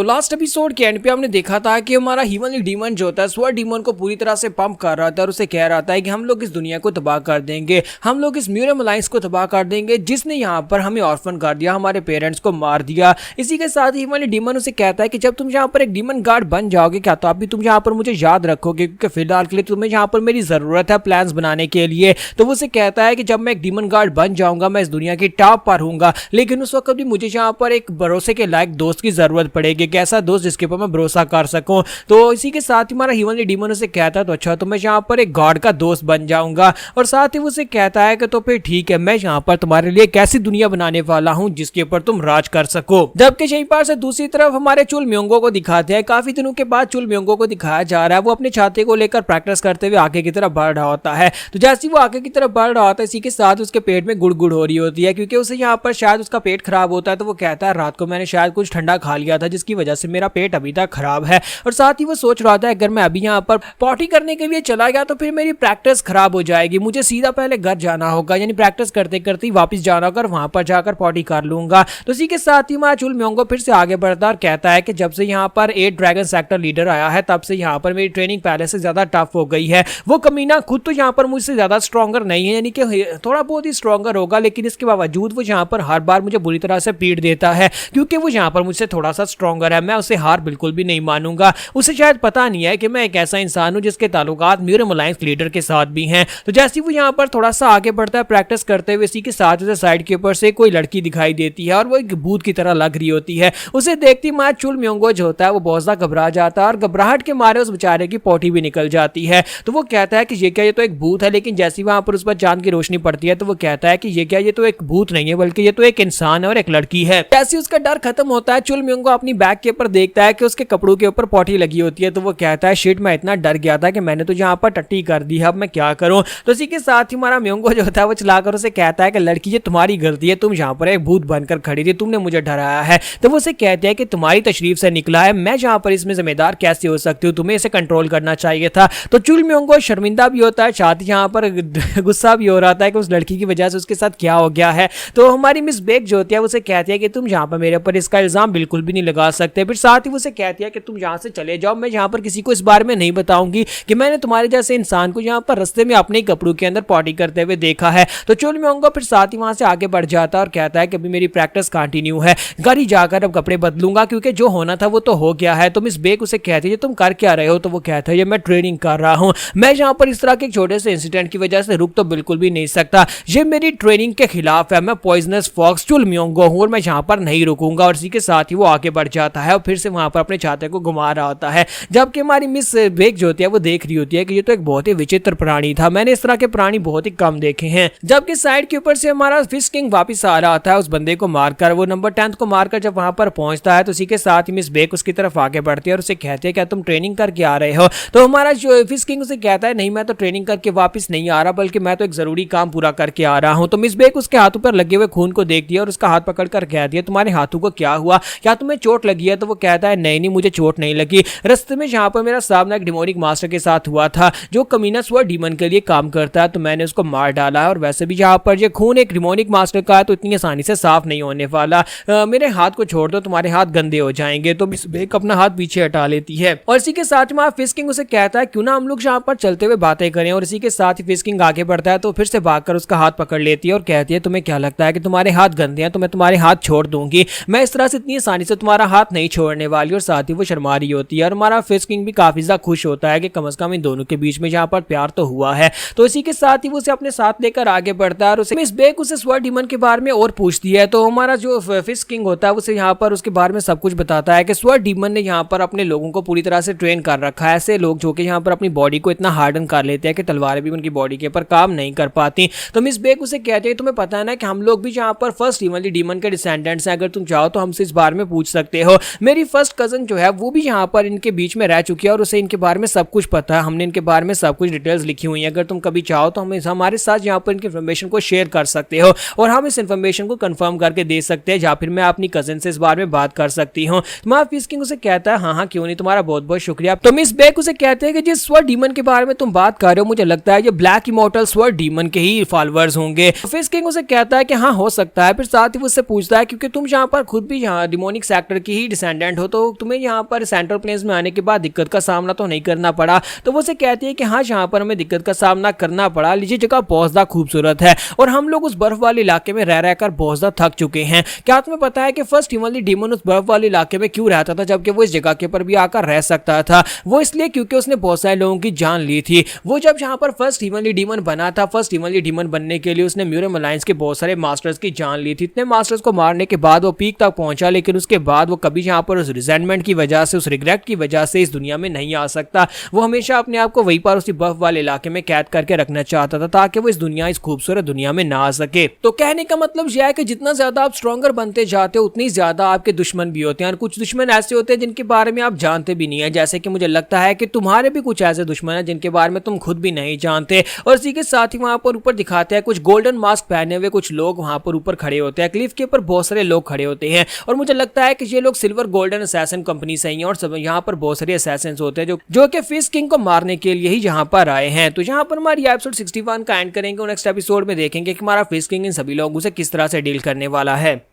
तो last episode के and पे हमने देखा था कि हमारा ह्यूमनली डीमन जो होता है स्वर्ड डीमन को पूरी तरह से पंप कर रहा था और उसे कह रहा था कि हम लोग इस दुनिया को तबाह कर देंगे, हम लोग इस म्यूरियम अलायंस को तबाह कर देंगे जिसने यहाँ पर हमें ऑर्फन कर दिया, हमारे पेरेंट्स को मार दिया। इसी के साथ ही ह्यूमनली डीमन उसे कहता है कि जब तुम यहाँ पर एक डीमन गार्ड बन जाओगे क्या तो अभी तुम यहाँ पर मुझे याद रखोगे क्योंकि फिलहाल के लिए तुम्हें यहाँ पर मेरी जरूरत है प्लान्स बनाने के लिए। तो वो उसे कहता है कि जब मैं एक डीमन गार्ड बन जाऊंगा मैं इस दुनिया की टॉप पर हूंगा, लेकिन उस वक्त भी मुझे यहाँ पर एक भरोसे के लायक दोस्त की जरूरत पड़ेगी, एक ऐसा दोस्त जिसके ऊपर मैं भरोसा कर सकूं। तो इसी के साथ ही हमारा ह्यूमनली डीमन उसे कहता है तो अच्छा तो मैं यहाँ पर एक गॉड का दोस्त बन जाऊंगा, और साथ ही वो उसे कहता है कि तो फिर ठीक है मैं यहाँ पर तुम्हारे लिए एक ऐसी दुनिया बनाने वाला हूँ जिसके ऊपर तुम राज कर सको। जबकि यहीं पर से दूसरी तरफ हमारे चुल म्योंगो को दिखाते हैं, काफी दिनों के बाद चुल म्योंगो को दिखाया जा रहा है, वो अपने छाते को लेकर प्रैक्टिस करते हुए आगे की तरफ बढ़ रहा होता है। तो जैसे वो आगे की तरफ बढ़ रहा होता है इसी के साथ उसके पेट में गुड़गुड़ हो रही होती है क्योंकि उसे यहाँ पर शायद उसका पेट खराब होता है। तो वो कहता है रात को मैंने शायद कुछ ठंडा खा लिया था जिसकी वजह से मेरा पेट अभी तक खराब है, और साथ ही वो सोच रहा था अगर मैं अभी यहाँ पर पॉटी करने के लिए चला गया तो फिर मेरी प्रैक्टिस खराब हो जाएगी, मुझे सीधा पहले घर जाना होगा, यानी प्रैक्टिस करते करते वापस जाना होगा, वहां पर जाकर पॉटी कर लूंगा। तो इसी के साथ ही हमारा चुल म्योंगो फिर से आगे बढ़ता और कहता है कि जब से यहाँ पर 8 ड्रैगन सेक्टर लीडर आया है तब से यहाँ पर मेरी ट्रेनिंग पहले से ज्यादा टफ हो गई है। वो कमीना खुद तो यहाँ पर मुझसे ज्यादा स्ट्रॉन्गर नहीं है, यानी कि थोड़ा बहुत ही स्ट्रॉन्गर होगा, लेकिन इसके बावजूद वो यहाँ पर हर बार मुझे बुरी तरह से पीट देता है क्योंकि वो यहाँ पर मुझसे थोड़ा सा स्ट्रॉन्गर है। मैं उसे हार बिल्कुल भी नहीं मानूंगा। उसे शायद पता नहीं है कि मैं एक ऐसा इंसान हूँ जिसके ताल्लुकात म्यूरियम अलायंस लीडर के साथ भी हैं। तो जैसे वो यहाँ पर थोड़ा सा आगे बढ़ता है प्रैक्टिस करते हुए इसी के साथ उसे साइड के ऊपर से कोई लड़की दिखाई देती है और वो एक भूत की तरह लग रही होती है। उसे देखती माँ चुल म्योंगो जो होता है वो बहुत ज्यादा घबरा जाता है और घबराहट के मारे उस बेचारे की पोटी भी निकल जाती है। तो वो कहता है कि ये क्या, ये तो एक भूत है, लेकिन जैसी वहां पर उस पर चांद की रोशनी पड़ती है तो वो कहता है कि ये क्या, ये तो एक भूत नहीं है बल्कि ये तो एक इंसान है और एक लड़की है। जैसे उसका डर खत्म होता है चुल म्योंगो अपनी बैग के ऊपर देखता है कि उसके कपड़ों के ऊपर पोटी लगी होती है। तो वो कहता है शिट मैं इतना डर गया था कि मैंने तो यहाँ पर टट्टी कर दी है, अब मैं क्या करूं। तो इसी के साथ ही हमारा म्योंगो जो होता है वो चलाकर उसे कहता है कि लड़की ये तुम्हारी गलती है, तुम यहाँ पर एक भूत बनकर खड़ी थी, तुमने मुझे डराया है। तो वो उसे कहते हैं कि तुम्हारी तशरीफ से निकला है, मैं यहाँ पर इसमें जिम्मेदार कैसे हो सकती हूँ, तुम्हें इसे कंट्रोल करना चाहिए था। तो चुल म्योंगो शर्मिंदा भी होता है, साथ ही यहाँ पर गुस्सा भी हो रहा था कि उस लड़की की वजह से उसके साथ क्या हो गया है। तो हमारी मिस बेक जो होती है उसे कहती है कि तुम यहाँ पर मेरे ऊपर इसका इल्जाम बिल्कुल भी नहीं लगा सकते। फिर साथ ही उसे कहती है कि तुम यहाँ से चले जाओ, मैं यहाँ पर किसी को इस बारे में नहीं बताऊंगी कि मैंने तुम्हारे जैसे इंसान को यहाँ पर रास्ते में अपने कपड़ों के अंदर पॉटी करते हुए देखा है। तो चुल म्योंगो फिर साथ ही वहां से आगे बढ़ जाता है और कहता है कि अभी मेरी प्रैक्टिस कंटिन्यू है, घर ही जाकर अब कपड़े बदलूंगा क्योंकि जो होना था वो तो हो गया है। तो मिस बेक उसे कहती है तुम कर क्या रहे हो। तो वो कहता है ये मैं ट्रेनिंग कर रहा हूँ, मैं यहाँ पर इस तरह के छोटे से इंसिडेंट की वजह से रुक तो बिल्कुल भी नहीं सकता, ये मेरी ट्रेनिंग के खिलाफ है, मैं पॉइजनस फॉक्स चुल म्योंगो हूँ और मैं यहाँ पर नहीं रुकूंगा। और इसी के साथ ही वो आगे बढ़ जाता है और फिर से वहां पर अपने छाते को घुमा रहा होता है, जबकि हमारी मिस बेक जो होती है वो देख रही होती है कि ये तो एक बहुत ही विचित्र प्राणी था, मैंने इस तरह के प्राणी बहुत ही कम देखे हैं। जबकि साइड के ऊपर से हमारा फिश किंग वापस आ रहा था उस बंदे को मारकर, वो नंबर 10 को मारकर जब वहां पर पहुंचता है तो इसी के साथ ही मिस बेक उसकी तरफ आगे बढ़ती है और उसे कहते हैं क्या तुम ट्रेनिंग करके आ रहे हो। तो हमारा जो फिश किंग उसे कहता है नहीं मैं तो ट्रेनिंग करके वापस नहीं आ रहा बल्कि मैं तो एक जरूरी काम पूरा करके आ रहा हूँ। तो मिस बेक उसके हाथों पर लगे हुए खून को देखती है और उसका हाथ पकड़कर कहती है तुम्हारे हाथों को क्या हुआ, क्या तुम्हें चोट लगी है। तो वो कहता है नहीं नहीं मुझे चोट नहीं लगी, रास्ते में जहाँ पर मेरा सामना एक डिमोनिक मास्टर के साथ हुआ था जो कमीना स्वर्ड डीमन के लिए काम करता है, तो मैंने उसको मार डाला है, और वैसे भी जहाँ पर ये खून एक डिमोनिक मास्टर का है तो इतनी आसानी से साफ नहीं होने वाला, मेरे हाथ को छोड़ दो तुम्हारे हाथ गंदे हो जाएंगे। तो मिस बेक अपना हाथ पीछे हटा लेती है और इसी के साथ में फिश किंग उसे कहता है क्यों ना हम लोग यहाँ पर चलते हुए बातें करें। और इसी के साथ ही फिश किंग आगे बढ़ता है तो फिर से भागकर उसका हाथ पकड़ लेती है और कहती है तुम्हें क्या लगता है कि तुम्हारे हाथ गंदे हैं तो मैं तुम्हारे हाथ छोड़ दूंगी, मैं इस तरह से इतनी आसानी से तुम्हारा हाथ नहीं छोड़ने वाली। और साथ ही वो शर्मा रही होती है और हमारा फिश किंग भी काफी ज्यादा खुश होता है कि कम से कम इन दोनों के बीच में यहाँ पर प्यार तो हुआ है। तो इसी के साथ ही वो उसे अपने साथ लेकर आगे बढ़ता है और उसे मिस बेक उसे स्वर्ड डीमन के बारे में और पूछती है। तो हमारा जो फिश किंग होता है उसे यहाँ पर उसके बारे में सब कुछ बताता है कि स्वर्ड डीमन ने यहाँ पर अपने लोगों को पूरी तरह से ट्रेन कर रखा है, ऐसे लोग जो कि यहाँ पर अपनी बॉडी को इतना हार्डन कर लेते हैं कि तलवारें भी उनकी बॉडी के ऊपर काम नहीं कर पाती। तो मिस बेक उसे कहते हैं तुम्हें पता है ना कि हम लोग भी यहाँ पर फर्स्ट ह्यूमनली डीमन के डिसेंडेंट्स हैं, अगर तुम चाहो तो हमसे इस बारे में पूछ सकते हो। मेरी फर्स्ट कजन जो है वो भी यहाँ पर इनके बीच में रह चुकी है और उसे इनके बारे में सब कुछ पता है, हमने इनके बारे में सब कुछ डिटेल्स लिखी हुई है, अगर तुम कभी चाहो तो हमारे साथ यहाँ पर इनकी इन्फॉर्मेशन को शेयर कर सकते हो और हम इस इन्फॉर्मेशन को कंफर्म करके दे सकते हैं, या फिर मैं अपनी कजन से इस बारे में बात कर सकती हूँ। तो फिश किंग उसे कहता है हाँ हाँ क्यों नहीं, तुम्हारा बहुत बहुत शुक्रिया। तो मिस बेक उसे कहते हैं कि जिस स्वर्ड डीमन के बारे में तुम बात कर रहे हो मुझे लगता है ये ब्लैक इमॉर्टल स्वर्ड डीमन के ही फॉलोअर्स होंगे। फिश किंग उसे कहता है कि हाँ हो सकता है। फिर साथ ही उससे पूछता है क्योंकि तुम यहाँ पर खुद भी यहाँ डिमोनिक सेक्टर की ही डिसेंडेंट हो तो तुम्हें यहाँ पर सेंट्रल प्लेन्स में आने के बाद दिक्कत का सामना तो नहीं करना पड़ा। तो वो उसे कहती है कि हाँ, यहाँ पर हमें दिक्कत का सामना करना पड़ा, लीजिए जगह बहुत ज्यादा खूबसूरत है और हम लोग उस बर्फ वाले इलाके में रह रहकर बहुत ज्यादा थक चुके हैं। क्या तुम्हें पता है कि फर्स्ट हिमालय डीमन उस बर्फ वाले इलाके में क्यों रहता था जबकि वो इस जगह के ऊपर भी आकर रह सकता था? वो इसलिए क्योंकि उसने बहुत सारे लोगों की जान ली थी। वो जब यहाँ पर फर्स्ट हिमालय डीमन बना था, फर्स्ट हिमालय डीमन बनने के लिए उसने म्यूरम अलायंस के बहुत सारे मास्टर्स की जान ली थी। इतने मास्टर्स को मारने के बाद वो पीक तक पहुंचा, लेकिन उसके बाद वो कभी यहाँ पर उस रिजेंटमेंट की वजह से, उस रिग्रेट की वजह से इस दुनिया में नहीं आ सकता। वो हमेशा अपने आप को वहीं पर उसी बर्फ वाले इलाके में कैद करके रखना चाहता था ताकि वो इस खूबसूरत दुनिया में ना आ सके। तो कहने का मतलब यह है कि जितना ज्यादा आप स्ट्रॉन्गर बनते जाते हो उतनी ज्यादा आपके दुश्मन भी होते हैं, और कुछ दुश्मन ऐसे होते हैं जिनके बारे में आप जानते भी नहीं है। जैसे कि मुझे लगता है कि तुम्हारे भी कुछ ऐसे दुश्मन है जिनके बारे में तुम खुद भी नहीं जानते। और इसी के साथ ही वहां पर ऊपर दिखाते हैं कुछ गोल्डन मास्क पहने हुए कुछ लोग वहां पर ऊपर खड़े होते हैं। क्लिफ के ऊपर बहुत सारे लोग खड़े होते हैं और मुझे लगता है कि ये लोग सिल्वर गोल्डन असैसिन कंपनी से ही हैं और सब यहाँ पर बहुत सारे असैसिन होते हैं जो कि फिश किंग को मारने के लिए ही यहाँ पर आए हैं। तो यहाँ पर हमारी एपिसोड 61 का एंड करेंगे और नेक्स्ट एपिसोड में देखेंगे कि हमारा फिश किंग इन सभी लोगों से किस तरह से डील करने वाला है।